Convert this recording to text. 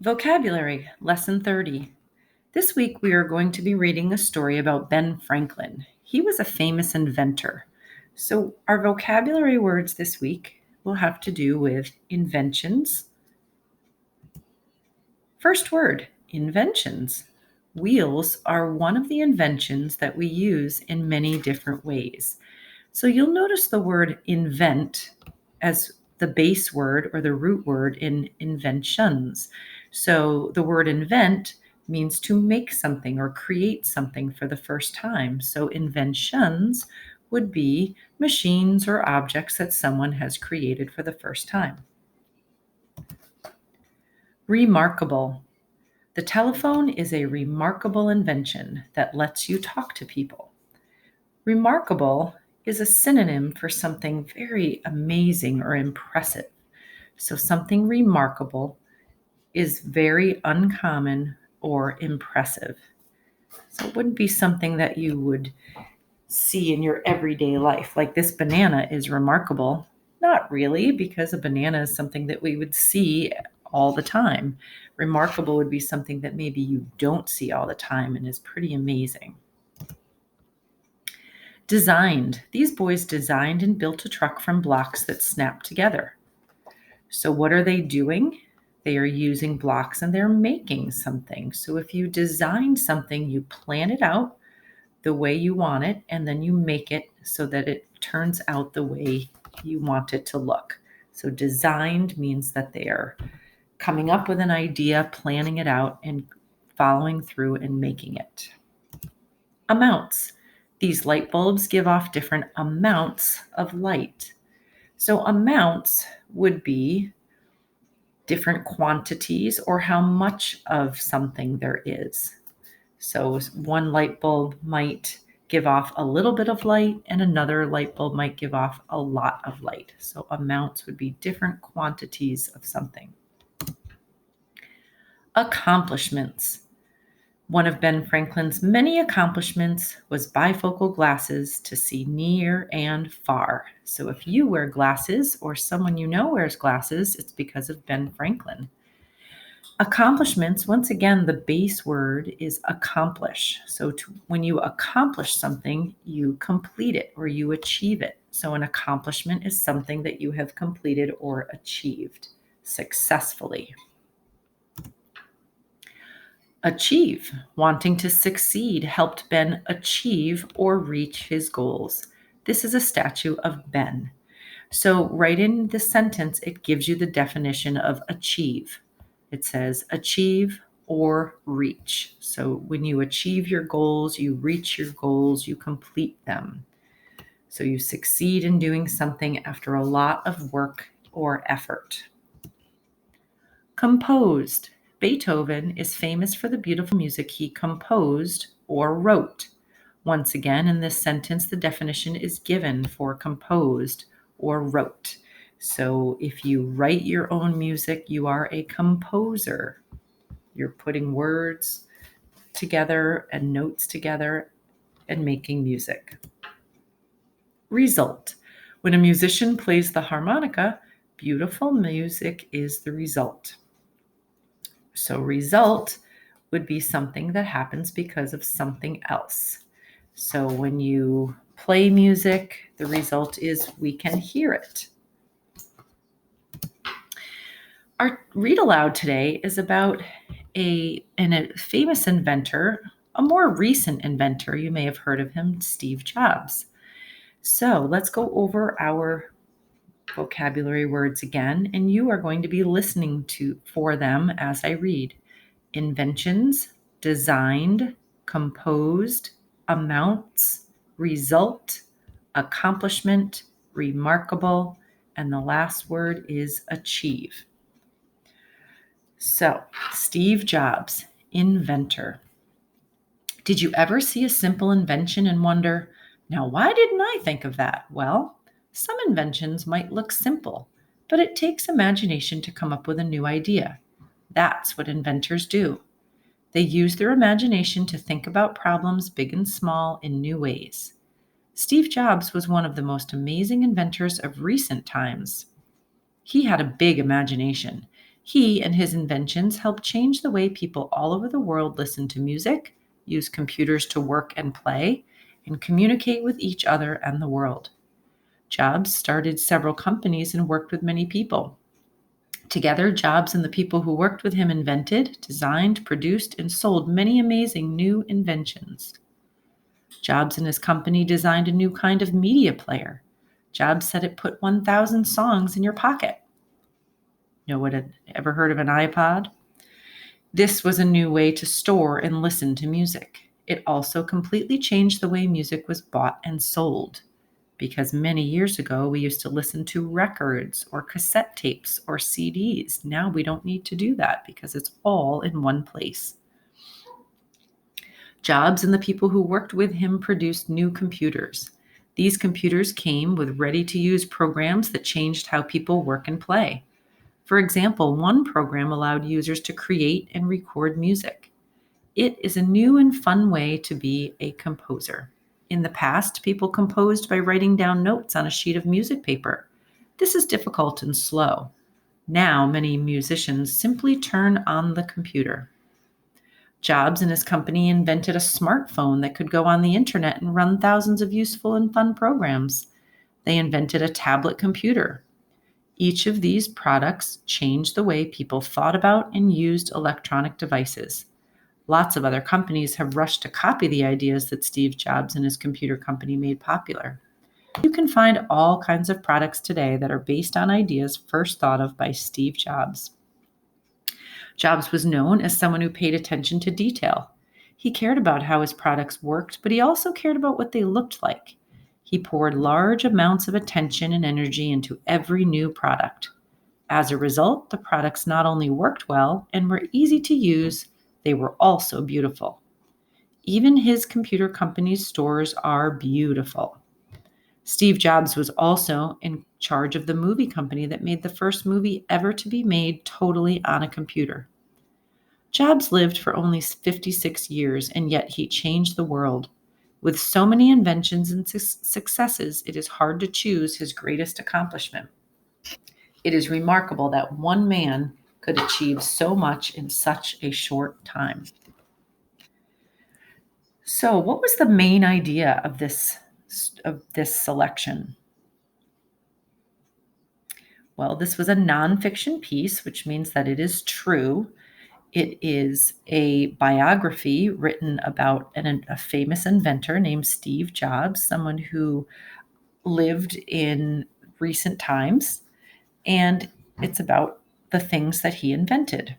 Vocabulary, Lesson 30. This week we are going to be reading a story about Ben Franklin. He was a famous inventor. So our vocabulary words this week will have to do with inventions. First word, inventions. Wheels are one of the inventions that we use in many different ways. So you'll notice the word invent as the base word or the root word in inventions. So the word invent means to make something or create something for the first time. So inventions would be machines or objects that someone has created for the first time. Remarkable. The telephone is a remarkable invention that lets you talk to people. Remarkable is a synonym for something very amazing or impressive. So something remarkable is very uncommon or impressive. So it wouldn't be something that you would see in your everyday life. Like this banana is remarkable. Not really, because a banana is something that we would see all the time. Remarkable would be something that maybe you don't see all the time and is pretty amazing. Designed. These boys designed and built a truck from blocks that snap together. So what are they doing? They are using blocks and they're making something. So if you design something, you plan it out the way you want it, and then you make it so that it turns out the way you want it to look. So designed means that they are coming up with an idea, planning it out, and following through and making it. Amounts. These light bulbs give off different amounts of light. So amounts would be different quantities or how much of something there is. So one light bulb might give off a little bit of light and another light bulb might give off a lot of light. So amounts would be different quantities of something. Accomplishments. One of Ben Franklin's many accomplishments was bifocal glasses to see near and far. So if you wear glasses or someone you know wears glasses, it's because of Ben Franklin. Accomplishments, once again, the base word is accomplish. So when you accomplish something, you complete it or you achieve it. So an accomplishment is something that you have completed or achieved successfully. Achieve. Wanting to succeed helped Ben achieve or reach his goals. This is a statue of Ben. So right in the sentence, it gives you the definition of achieve. It says achieve or reach. So when you achieve your goals, you reach your goals, you complete them. So you succeed in doing something after a lot of work or effort. Composed. Beethoven is famous for the beautiful music he composed or wrote. Once again, in this sentence, the definition is given for composed or wrote. So if you write your own music, you are a composer. You're putting words together and notes together and making music. Result. When a musician plays the harmonica, beautiful music is the result. So result would be something that happens because of something else. So when you play music, the result is we can hear it. Our read aloud today is about a famous inventor, a more recent inventor. You may have heard of him, Steve Jobs. So let's go over our vocabulary words again, and you are going to be listening for them as I read. Inventions, designed, composed, amounts, result, accomplishment, remarkable, and the last word is achieve. So, Steve Jobs, inventor. Did you ever see a simple invention and wonder, now why didn't I think of that? Well, some inventions might look simple, but it takes imagination to come up with a new idea. That's what inventors do. They use their imagination to think about problems big and small in new ways. Steve Jobs was one of the most amazing inventors of recent times. He had a big imagination. He and his inventions helped change the way people all over the world listen to music, use computers to work and play, and communicate with each other and the world. Jobs started several companies and worked with many people. Together, Jobs and the people who worked with him invented, designed, produced, and sold many amazing new inventions. Jobs and his company designed a new kind of media player. Jobs said it put 1,000 songs in your pocket. Ever heard of an iPod? This was a new way to store and listen to music. It also completely changed the way music was bought and sold, because many years ago we used to listen to records or cassette tapes or CDs. Now we don't need to do that because it's all in one place. Jobs and the people who worked with him produced new computers. These computers came with ready-to-use programs that changed how people work and play. For example, one program allowed users to create and record music. It is a new and fun way to be a composer. In the past, people composed by writing down notes on a sheet of music paper. This is difficult and slow. Now, many musicians simply turn on the computer. Jobs and his company invented a smartphone that could go on the internet and run thousands of useful and fun programs. They invented a tablet computer. Each of these products changed the way people thought about and used electronic devices. Lots of other companies have rushed to copy the ideas that Steve Jobs and his computer company made popular. You can find all kinds of products today that are based on ideas first thought of by Steve Jobs. Jobs was known as someone who paid attention to detail. He cared about how his products worked, but he also cared about what they looked like. He poured large amounts of attention and energy into every new product. As a result, the products not only worked well and were easy to use, they were also beautiful. Even his computer company's stores are beautiful. Steve Jobs was also in charge of the movie company that made the first movie ever to be made totally on a computer. Jobs lived for only 56 years, and yet he changed the world. With so many inventions and successes, it is hard to choose his greatest accomplishment. It is remarkable that one man could achieve so much in such a short time. So, what was the main idea of this selection? Well, this was a nonfiction piece, which means that it is true. It is a biography written about a famous inventor named Steve Jobs, someone who lived in recent times, and it's about the things that he invented.